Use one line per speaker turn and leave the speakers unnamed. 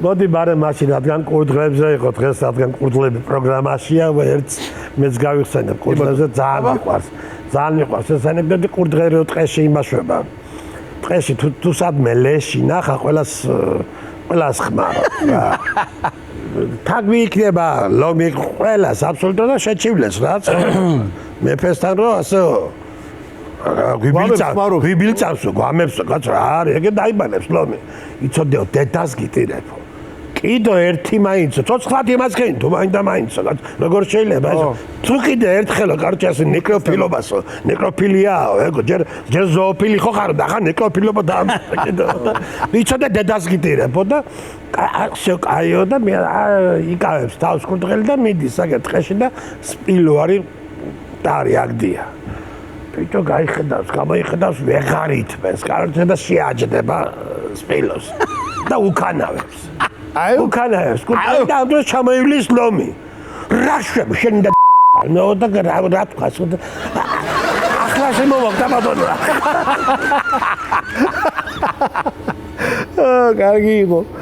მოდი მარე მაშინ რადგან კურდღლებზე იყო დღეს რადგან კურდღლები პროგრამაშია ერთ მეც გავიხსენებ კურდღლებზე ძალიან მიყვარს ეს ანეკდოტი კურდღელი ტყეში იმაშვება ტყეში თუ სადმე ლეში ნახა ყველას ხმარო თაგვი იქნება ლომი ყველას აბსოლუტურად და შეჩივლეს რაც მეფესთან რომ ასე გვიბილწავსო გვამებსო კაც რა არის ეგ დაიბანებს ლომი იცოდეო დედას გიტირებო კიდო ერთი მაინცო ცოცხლად იმას ხენ თუ მაინცო როგორ შეიძლება ეს თუ კიდე ერთხელო კარჩი ასე ნეკროფილობასო ნეკროფილიაო ეგო ჯერ ზოოფილი ხო ხარ და ხა ნეკროფილობა და იცოდე დედას გიტირებო და კაიო და მე იკავებს თავს კურდღელი და მიდის აგერ ტყეში და სპილვარი დარი აგდია ბიჭო გაიხედავს გამოიხედავს ვეღარ ითმენს კარჩი და შეაჯდება სპილოს და უკანავებს უკანავებს კურდღელი და ამ დროს ჩამოივლის ლომი რა შვებ შენ და ნო და რა თქვას ახლა შემოვაგდა ბატონო კარგი იყო